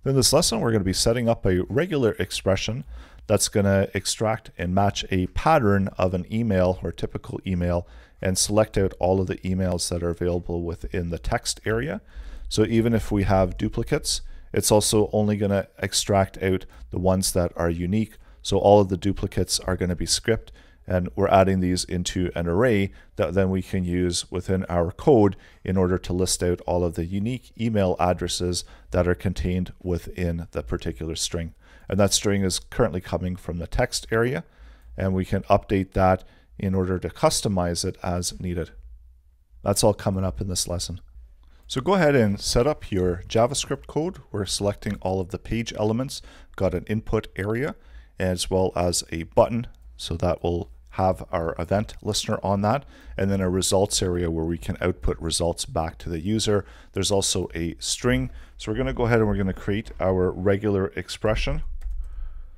In this lesson, we're going to be setting up a regular expression that's going to extract and match a pattern of an email or typical email and select out all of the emails that are available within the text area. So even if we have duplicates, it's also only going to extract out the ones that are unique. So all of the duplicates are going to be skipped, and we're adding these into an array that then we can use within our code in order to list out all of the unique email addresses that are contained within the particular string. And that string is currently coming from the text area, and we can update that in order to customize it as needed. That's all coming up in this lesson. So go ahead and set up your JavaScript code. We're selecting all of the page elements, got an input area, as well as a button. So that will have our event listener on that, and then a results area where we can output results back to the user. There's also a string. So we're going to go ahead and we're going to create our regular expression.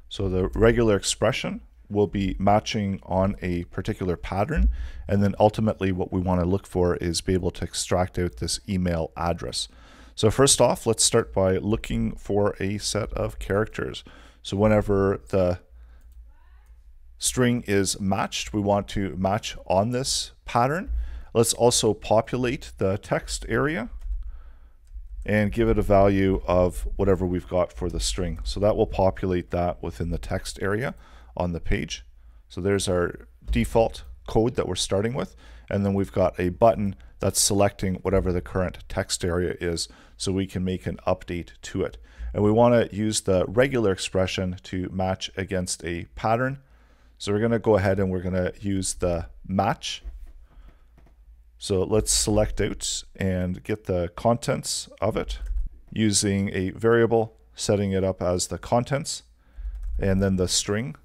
So the regular expression will be matching on a particular pattern, and then ultimately what we want to look for is be able to extract out this email address. So first off, let's start by looking for a set of characters. So whenever the string is matched, we want to match on this pattern. Let's also populate the text area and give it a value of whatever we've got for the string. So that will populate that within the text area on the page. So there's our default code that we're starting with, and then we've got a button that's selecting whatever the current text area is so we can make an update to it. And we want to use the regular expression to match against a pattern. So we're going to go ahead and we're going to use the match. So let's select out and get the contents of it using a variable, setting it up as the contents, and then the string.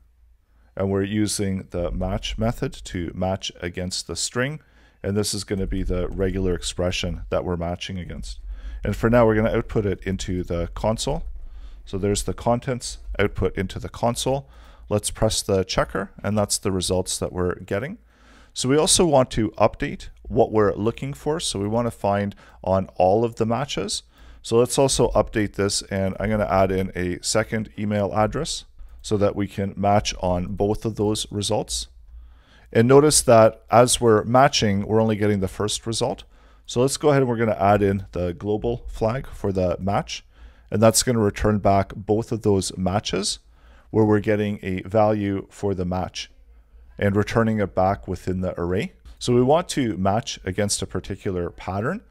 And we're using the match method to match against the string. And this is going to be the regular expression that we're matching against. And for now, we're going to output it into the console. So there's the contents output into the console. Let's press the checker, and that's the results that we're getting. So we also want to update what we're looking for. So we want to find on all of the matches. So let's also update this, and I'm going to add in a second email address so that we can match on both of those results. And notice that as we're matching, we're only getting the first result. So let's go ahead and we're going to add in the global flag for the match, and that's going to return back both of those matches where we're getting a value for the match and returning it back within the array. So we want to match against a particular pattern.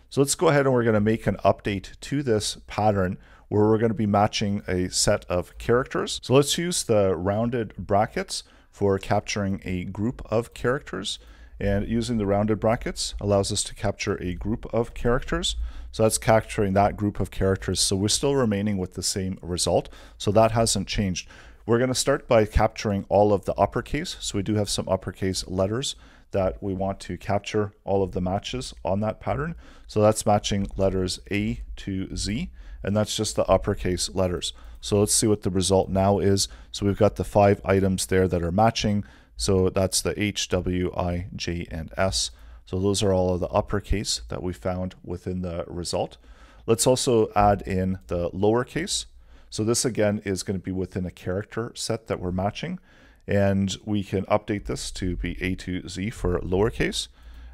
So let's go ahead and we're going to make an update to this pattern where we're going to be matching a set of characters. So let's use the rounded brackets for capturing a group of characters. And using the rounded brackets allows us to capture a group of characters. So that's capturing that group of characters. So we're still remaining with the same result. So that hasn't changed. We're going to start by capturing all of the uppercase. So we do have some uppercase letters that we want to capture all of the matches on that pattern. So that's matching letters A to Z, and that's just the uppercase letters. So let's see what the result now is. So we've got the 5 items there that are matching. So that's the H, W, I, J, and S. So those are all of the uppercase that we found within the result. Let's also add in the lowercase. So this again is going to be within a character set that we're matching. And we can update this to be A to Z for lowercase.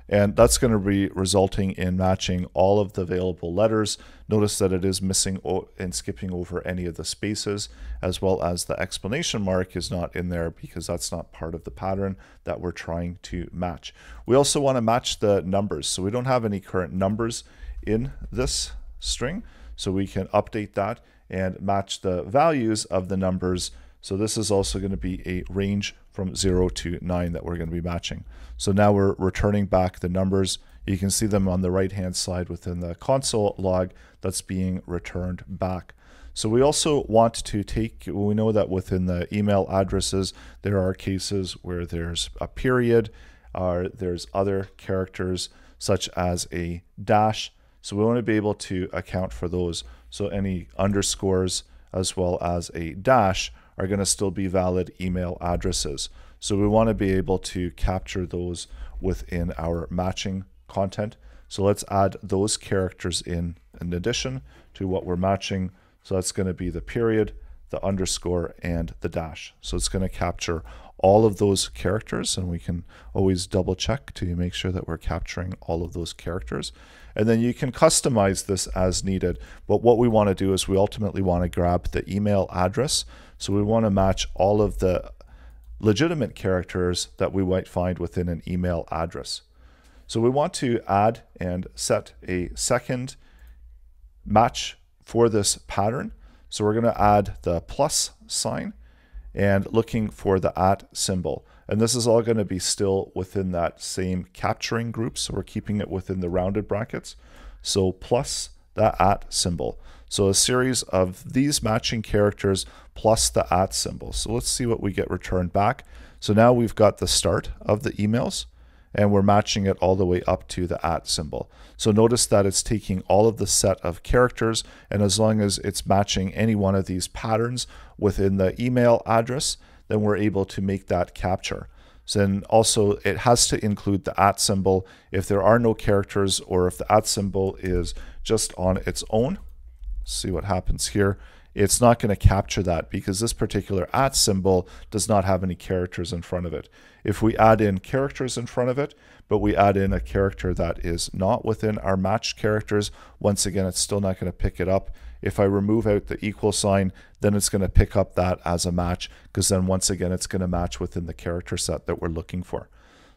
And that's going to be resulting in matching all of the available letters. Notice that it is missing and skipping over any of the spaces, as well as the exclamation mark is not in there because that's not part of the pattern that we're trying to match. We also want to match the numbers. So we don't have any current numbers in this string. So we can update that and match the values of the numbers. So this is also going to be a range from 0 to 9 that we're going to be matching. So now we're returning back the numbers. You can see them on the right hand side within the console log that's being returned back. So we also want to take, we know that within the email addresses, there are cases where there's a period, or there's other characters such as a dash. So we want to be able to account for those. So any underscores as well as a dash are going to still be valid email addresses. So we want to be able to capture those within our matching content. So let's add those characters in addition to what we're matching. So that's going to be the period, the underscore, and the dash. So it's going to capture all of those characters, and we can always double check to make sure that we're capturing all of those characters. And then you can customize this as needed. But what we want to do is we ultimately want to grab the email address. So we want to match all of the legitimate characters that we might find within an email address. So we want to add and set a second match for this pattern. So we're going to add the plus sign and looking for the @ symbol. And this is all going to be still within that same capturing group. So we're keeping it within the rounded brackets. So plus the @ symbol. So a series of these matching characters plus the @ symbol. So let's see what we get returned back. So now we've got the start of the emails, and we're matching it all the way up to the @ symbol. So notice that it's taking all of the set of characters, and as long as it's matching any one of these patterns within the email address, then we're able to make that capture. So then also it has to include the @ symbol. If there are no characters, or if the @ symbol is just on its own, see what happens here. It's not going to capture that because this particular @ symbol does not have any characters in front of it. If we add in characters in front of it, but we add in a character that is not within our matched characters, once again, it's still not going to pick it up. If I remove out the equal sign, then it's going to pick up that as a match, because then once again, it's going to match within the character set that we're looking for.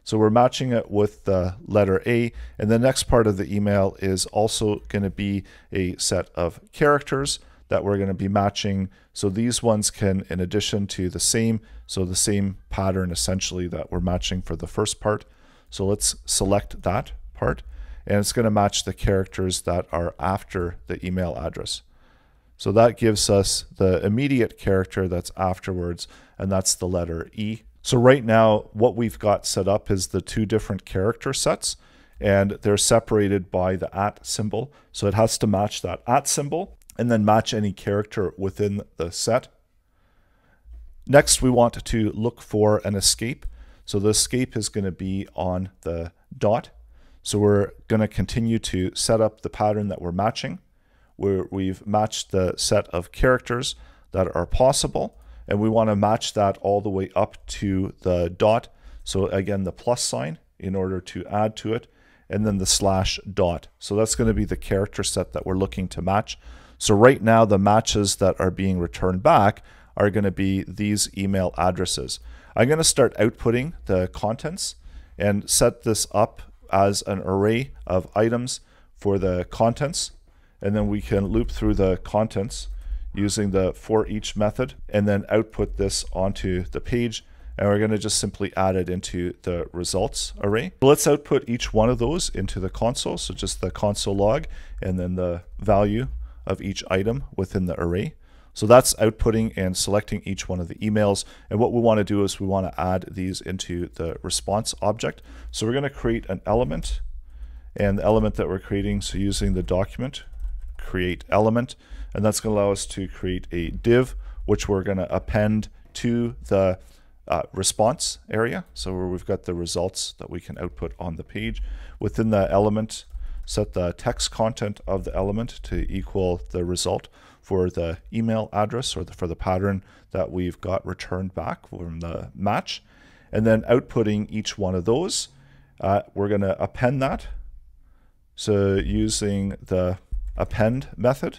So we're matching it with the letter A, and the next part of the email is also going to be a set of characters that we're going to be matching. So these ones can, in addition to the same pattern essentially that we're matching for the first part. So let's select that part, and it's going to match the characters that are after the email address. So that gives us the immediate character that's afterwards, and that's the letter E. So right now, what we've got set up is the two different character sets, and they're separated by the @ symbol. So it has to match that @ symbol and then match any character within the set. Next, we want to look for an escape. So the escape is going to be on the dot. So we're going to continue to set up the pattern that we're matching, where we've matched the set of characters that are possible, and we want to match that all the way up to the dot. So again, the plus sign in order to add to it, and then the /dot. So that's going to be the character set that we're looking to match. So right now, the matches that are being returned back are going to be these email addresses. I'm going to start outputting the contents and set this up as an array of items for the contents, and then we can loop through the contents using the for each method and then output this onto the page, and we're going to just simply add it into the results array. So let's output each one of those into the console, so just the console log and then the value of each item within the array. So that's outputting and selecting each one of the emails, and what we want to do is we want to add these into the response object. So we're going to create an element, and the element that we're creating, so using the document create element, and that's going to allow us to create a div which we're going to append to the response area, so where we've got the results that we can output on the page. Within the element, set the text content of the element to equal the result for the email address, or for the pattern that we've got returned back from the match. And then outputting each one of those, we're going to append that. So using the append method,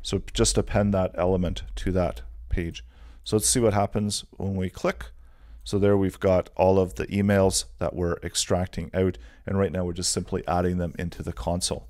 so just append that element to that page. So let's see what happens when we click. So there we've got all of the emails that we're extracting out, and right now we're just simply adding them into the console.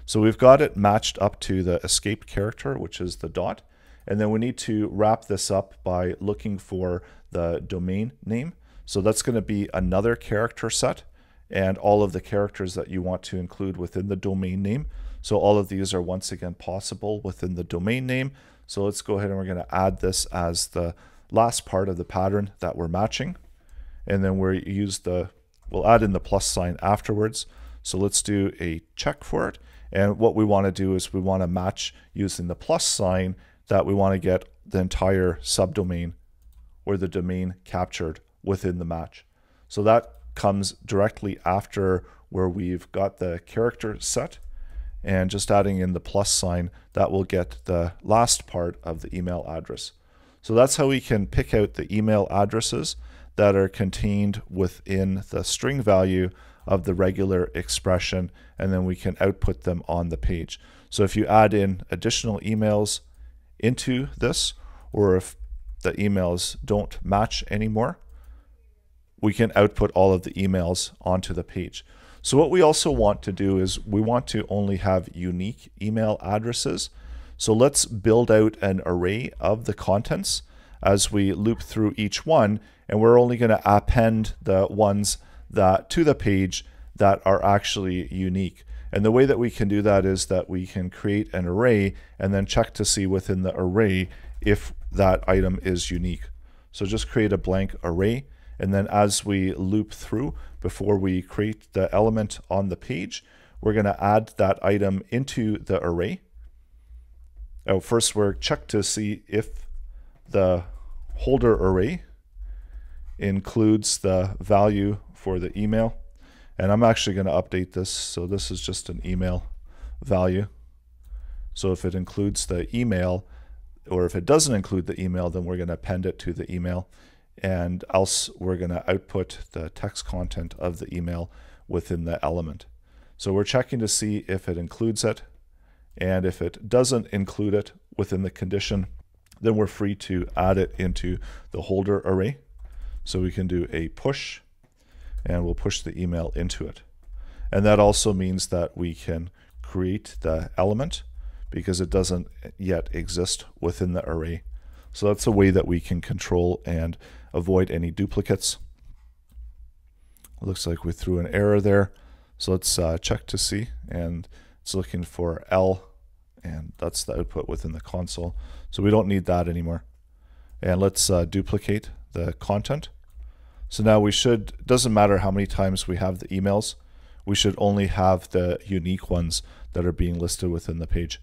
So we've got it matched up to the escaped character, which is the dot, and then we need to wrap this up by looking for the domain name. So that's going to be another character set, and all of the characters that you want to include within the domain name. So all of these are once again possible within the domain name. So let's go ahead and we're going to add this as the last part of the pattern that we're matching, and then we'll add in the plus sign afterwards. So let's do a check for it, and what we want to do is we want to match using the plus sign that we want to get the entire subdomain or the domain captured within the match. So that comes directly after where we've got the character set, and just adding in the plus sign, that will get the last part of the email address. So that's how we can pick out the email addresses that are contained within the string value of the regular expression, and then we can output them on the page. So if you add in additional emails into this, or if the emails don't match anymore, we can output all of the emails onto the page. So what we also want to do is we want to only have unique email addresses. So let's build out an array of the contents as we loop through each one, and we're only going to append the ones that to the page that are actually unique. And the way that we can do that is that we can create an array and then check to see within the array if that item is unique. So just create a blank array, and then as we loop through, before we create the element on the page, we're going to add that item into the array. Oh, first we're check to see if the holder array includes the value for the email. And I'm actually going to update this, so this is just an email value. So if it includes the email, or if it doesn't include the email, then we're going to append it to the email, and else we're going to output the text content of the email within the element. So we're checking to see if it includes it, and if it doesn't include it within the condition, then we're free to add it into the holder array. So we can do a push, and we'll push the email into it. And that also means that we can create the element because it doesn't yet exist within the array. So that's a way that we can control and avoid any duplicates. It looks like we threw an error there. So let's check to see, and it's looking for L, and that's the output within the console. So we don't need that anymore. And let's duplicate the content. So now we should, doesn't matter how many times we have the emails, we should only have the unique ones that are being listed within the page.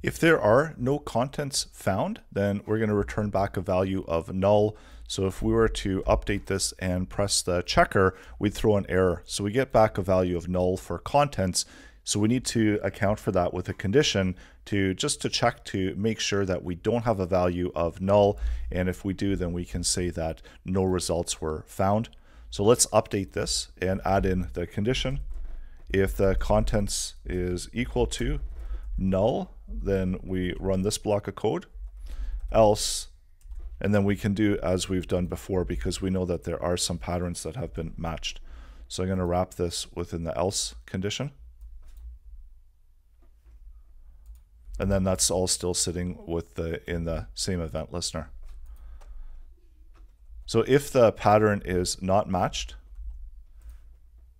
If there are no contents found, then we're going to return back a value of null. So if we were to update this and press the checker, we'd throw an error. So we get back a value of null for contents. So we need to account for that with a condition just to check to make sure that we don't have a value of null. And if we do, then we can say that no results were found. So let's update this and add in the condition. If the contents is equal to null, then we run this block of code. Else, and then we can do as we've done before because we know that there are some patterns that have been matched. So I'm going to wrap this within the else condition. And then that's all still sitting with in the same event listener. So if the pattern is not matched,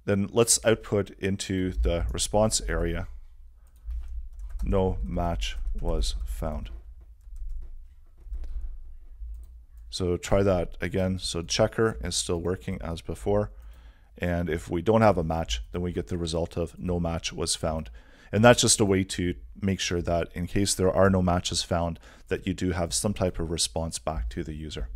then let's output into the response area, no match was found. So try that again. So checker is still working as before. And if we don't have a match, then we get the result of no match was found. And that's just a way to make sure that in case there are no matches found, that you do have some type of response back to the user.